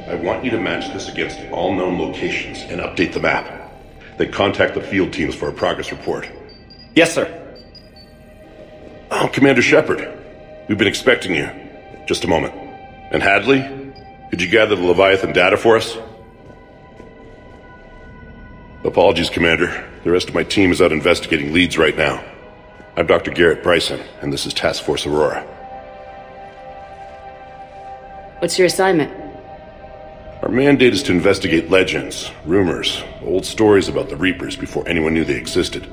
I want you to match this against all known locations and update the map. Then contact the field teams for a progress report. Yes, sir. Oh, Commander Shepard. We've been expecting you. Just a moment. And Hadley? Could you gather the Leviathan data for us? Apologies, Commander. The rest of my team is out investigating leads right now. I'm Dr. Garrett Bryson, and this is Task Force Aurora. What's your assignment? Our mandate is to investigate legends, rumors, old stories about the Reapers before anyone knew they existed.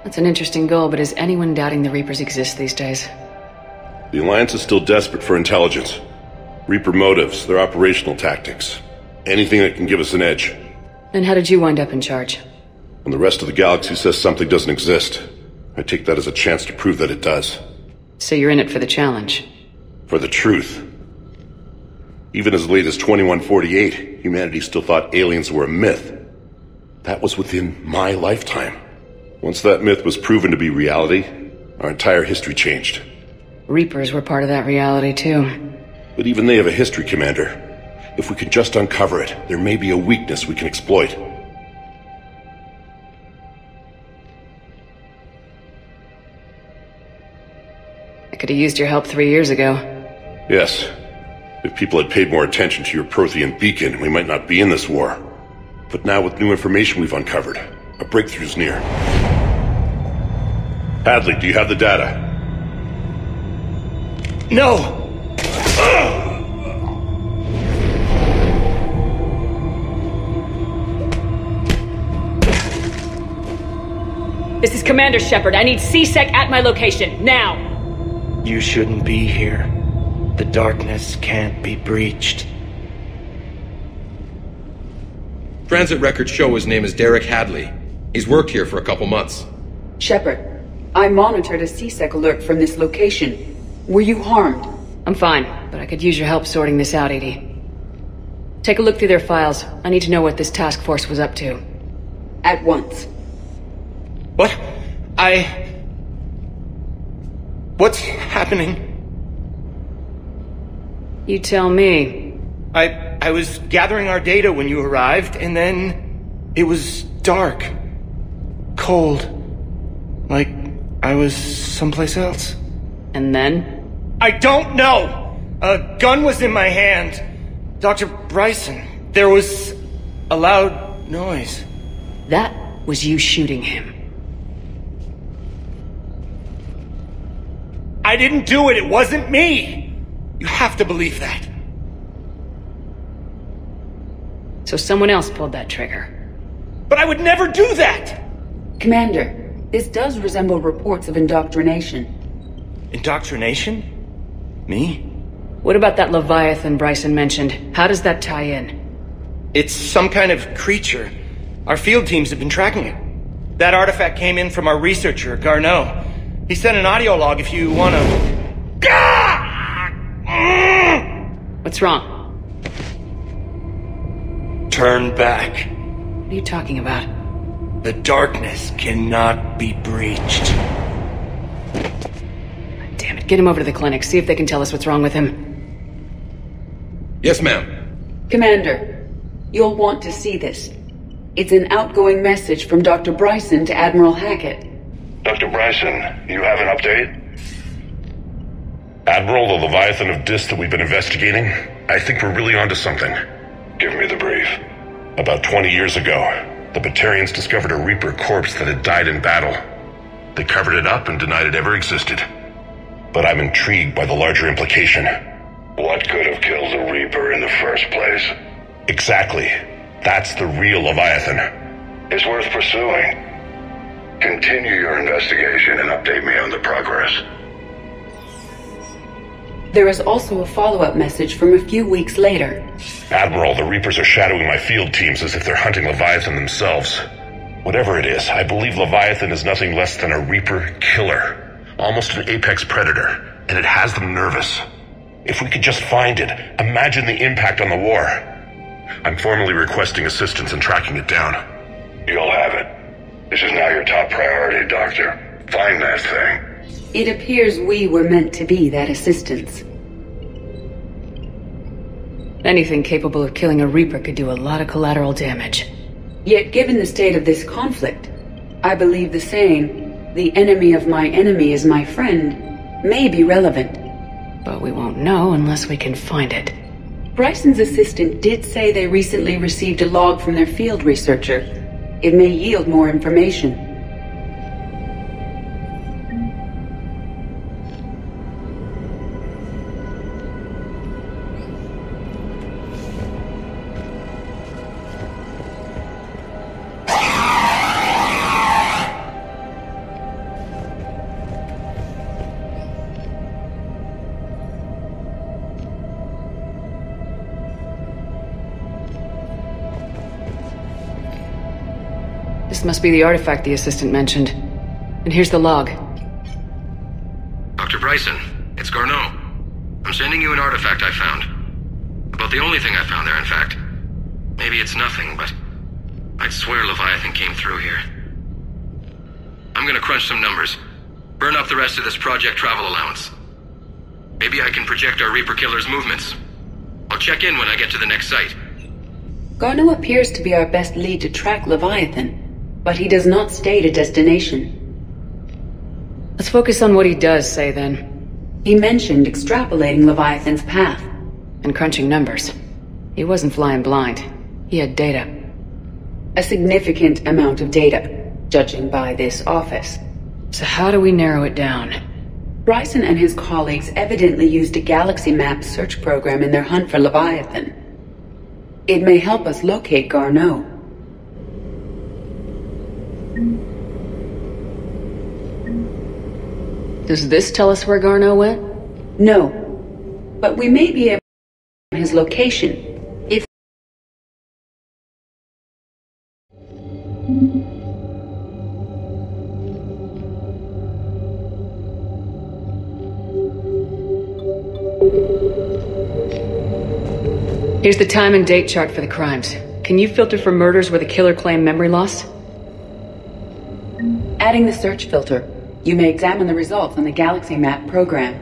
That's an interesting goal, but is anyone doubting the Reapers exist these days? The Alliance is still desperate for intelligence. Reaper motives, their operational tactics. Anything that can give us an edge. Then how did you wind up in charge? When the rest of the galaxy says something doesn't exist, I take that as a chance to prove that it does. So you're in it for the challenge? For the truth. Even as late as 2148, humanity still thought aliens were a myth. That was within my lifetime. Once that myth was proven to be reality, our entire history changed. Reapers were part of that reality too. But even they have a history, Commander. If we could just uncover it, there may be a weakness we can exploit. I could have used your help 3 years ago. Yes. If people had paid more attention to your Prothean beacon, we might not be in this war. But now with new information we've uncovered, a breakthrough's near. Hadley, do you have the data? No! This is Commander Shepard. I need C-Sec at my location, now! You shouldn't be here. The darkness can't be breached. Transit records show his name is Derek Hadley. He's worked here for a couple months. Shepard, I monitored a C-Sec alert from this location. Were you harmed? I'm fine, but I could use your help sorting this out, Edie. Take a look through their files. I need to know what this task force was up to. At once. What? What's happening? You tell me. I was gathering our data when you arrived, and then it was dark. Cold. Like I was someplace else. And then? I don't know! A gun was in my hand. Dr. Bryson, there was a loud noise. That was you shooting him. I didn't do it, it wasn't me! You have to believe that. So someone else pulled that trigger. But I would never do that! Commander, this does resemble reports of indoctrination. Indoctrination? Me? What about that Leviathan Bryson mentioned? How does that tie in? It's some kind of creature. Our field teams have been tracking it. That artifact came in from our researcher, Garneau. He sent an audio log if you wanna... What's wrong? Turn back. What are you talking about? The darkness cannot be breached. Damn it, get him over to the clinic, see if they can tell us what's wrong with him. Yes, ma'am. Commander, you'll want to see this. It's an outgoing message from Dr. Bryson to Admiral Hackett. Dr. Bryson, you have an update? Admiral, the Leviathan of Dis that we've been investigating, I think we're really onto something. Give me the brief. About 20 years ago, the Batarians discovered a Reaper corpse that had died in battle. They covered it up and denied it ever existed. But I'm intrigued by the larger implication. What could have killed the Reaper in the first place? Exactly. That's the real Leviathan. It's worth pursuing. Continue your investigation and update me on the progress. There is also a follow-up message from a few weeks later. Admiral, the Reapers are shadowing my field teams as if they're hunting Leviathan themselves. Whatever it is, I believe Leviathan is nothing less than a Reaper killer. Almost an apex predator, and it has them nervous. If we could just find it, imagine the impact on the war. I'm formally requesting assistance in tracking it down. You'll have it. This is now your top priority, Doctor. Find that thing. It appears we were meant to be that assistance. Anything capable of killing a Reaper could do a lot of collateral damage. Yet given the state of this conflict, I believe the saying, "The enemy of my enemy is my friend," may be relevant. But we won't know unless we can find it. Bryson's assistant did say they recently received a log from their field researcher. It may yield more information. This must be the artifact the assistant mentioned. And here's the log. Dr. Bryson, it's Garneau. I'm sending you an artifact I found. About the only thing I found there, in fact. Maybe it's nothing, but I'd swear Leviathan came through here. I'm gonna crunch some numbers. Burn up the rest of this project travel allowance. Maybe I can project our Reaper killer's movements. I'll check in when I get to the next site. Garneau appears to be our best lead to track Leviathan, but he does not state a destination. Let's focus on what he does say, then. He mentioned extrapolating Leviathan's path. And crunching numbers. He wasn't flying blind. He had data. A significant amount of data, judging by this office. So how do we narrow it down? Bryson and his colleagues evidently used a galaxy map search program in their hunt for Leviathan. It may help us locate Garneau. Does this tell us where Garneau went? No, but we may be able to find his location, if... Here's the time and date chart for the crimes. Can you filter for murders where the killer claimed memory loss? Adding the search filter, you may examine the results on the galaxy map program.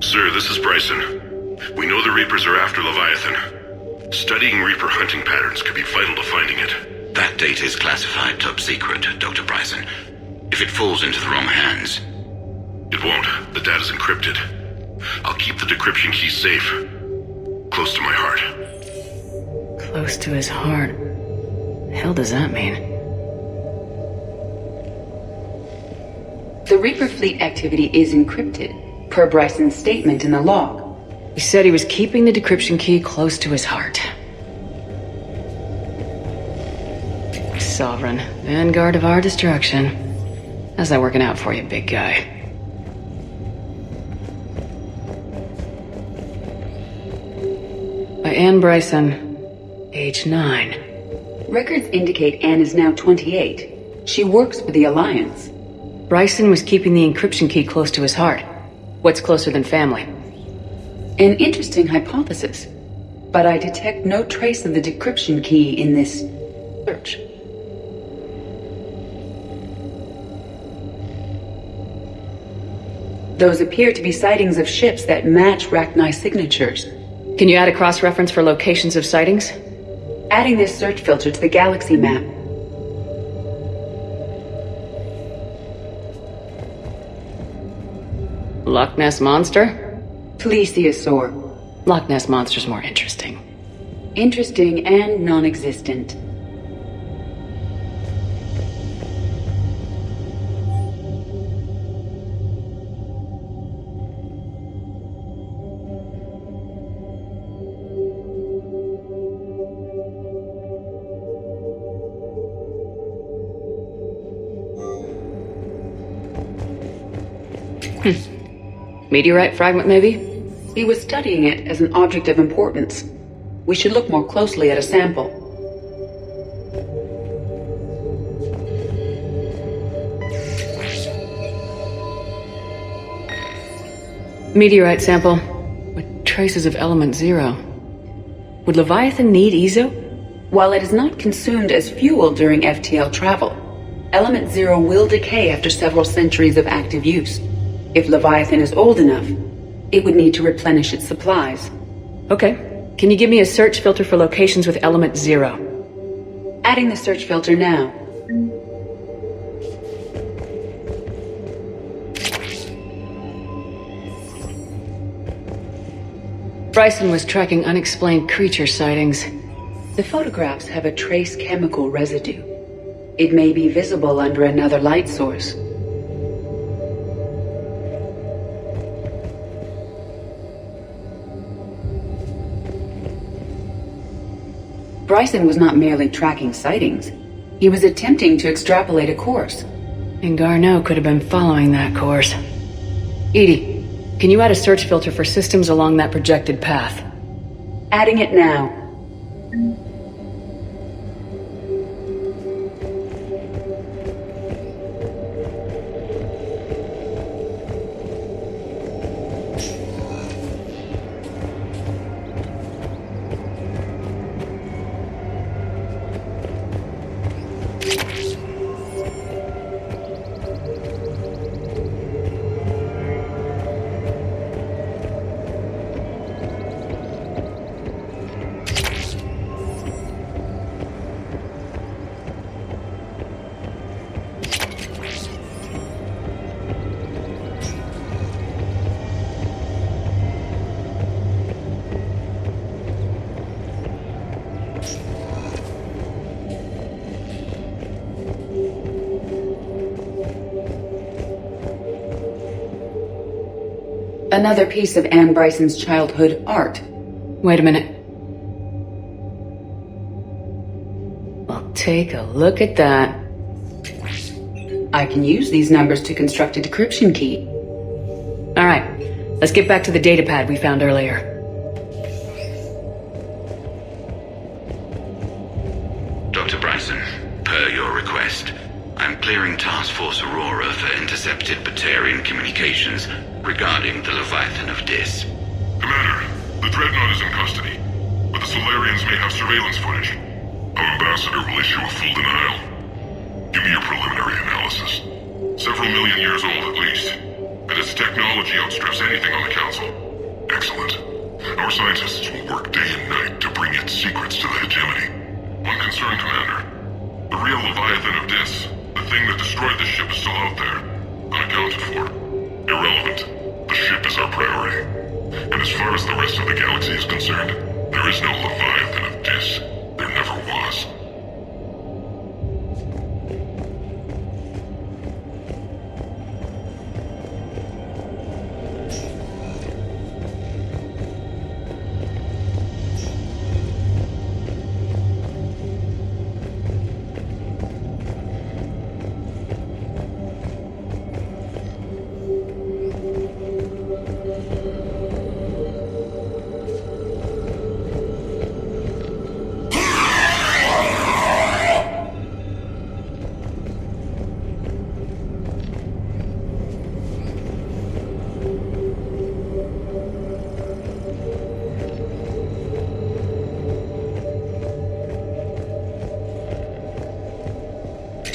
Sir, this is Bryson. We know the Reapers are after Leviathan. Studying Reaper hunting patterns could be vital to finding it. That data is classified top secret, Dr. Bryson. If it falls into the wrong hands... It won't. The data's encrypted. I'll keep the decryption key safe. Close to my heart. Close to his heart. The hell does that mean? The Reaper fleet activity is encrypted, per Bryson's statement in the log. He said he was keeping the decryption key close to his heart. Sovereign, vanguard of our destruction. How's that working out for you, big guy? By Anne Bryson, age 9. Records indicate Anne is now 28. She works for the Alliance. Bryson was keeping the encryption key close to his heart. What's closer than family? An interesting hypothesis, but I detect no trace of the decryption key in this search. Those appear to be sightings of ships that match Rachni's signatures. Can you add a cross-reference for locations of sightings? Adding this search filter to the galaxy map. Loch Ness Monster? Plesiosaur. Loch Ness Monster's more interesting. Interesting and non-existent. Meteorite fragment, maybe? He was studying it as an object of importance. We should look more closely at a sample. Meteorite sample with traces of element 0. Would Leviathan need EZO? While it is not consumed as fuel during FTL travel, element 0 will decay after several centuries of active use. If Leviathan is old enough, it would need to replenish its supplies. Okay. Can you give me a search filter for locations with element 0? Adding the search filter now. Bryson was tracking unexplained creature sightings. The photographs have a trace chemical residue. It may be visible under another light source. Bryson was not merely tracking sightings. He was attempting to extrapolate a course. And Garneau could have been following that course. Edie, can you add a search filter for systems along that projected path? Adding it now. Another piece of Anne Bryson's childhood art. Wait a minute. Well, take a look at that. I can use these numbers to construct a decryption key. All right, let's get back to the datapad we found earlier. Dr. Bryson, per your request, I'm clearing Task Force Aurora for intercepted Batarian communications regarding the Leviathan of Dis. Commander, the Dreadnought is in custody, but the Solarians may have surveillance footage. Our ambassador will issue a full denial. Give me your preliminary analysis. Several million years old at least, and its technology outstrips anything on the Council. Excellent. Our scientists will work day and night to bring its secrets to the hegemony. One concern, Commander. The real Leviathan of Dis, the thing that destroyed the ship, is still out there, unaccounted for. Irrelevant. The ship is our priority. And as far as the rest of the galaxy is concerned, there is no Leviathan of Dis. There never was.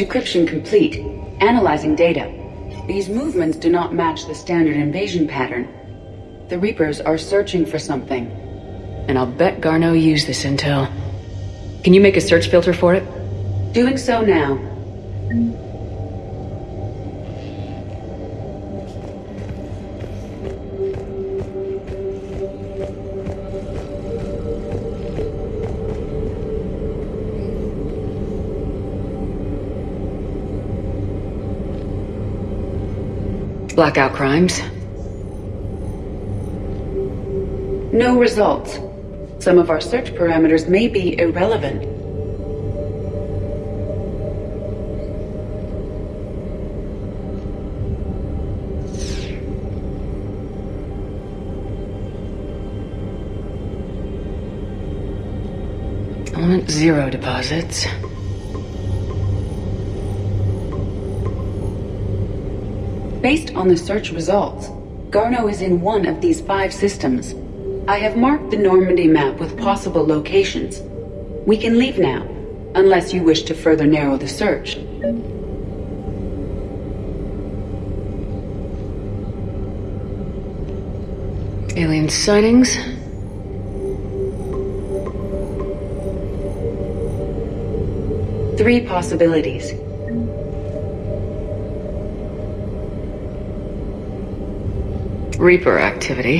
Decryption complete. Analyzing data. These movements do not match the standard invasion pattern. The Reapers are searching for something. And I'll bet Garneau used this intel. Can you make a search filter for it? Doing so now. Blackout crimes. No results. Some of our search parameters may be irrelevant. Element 0 deposits. Based on the search results, Garneau is in one of these 5 systems. I have marked the Normandy map with possible locations. We can leave now, unless you wish to further narrow the search. Alien sightings. Three possibilities. Reaper activity.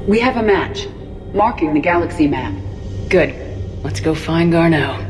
We have a match, marking the galaxy map. Good. Let's go find Garneau.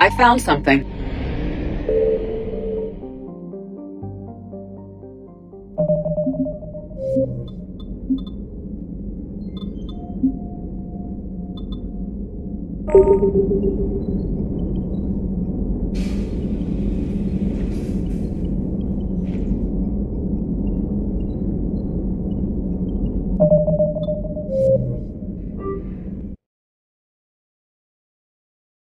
I found something.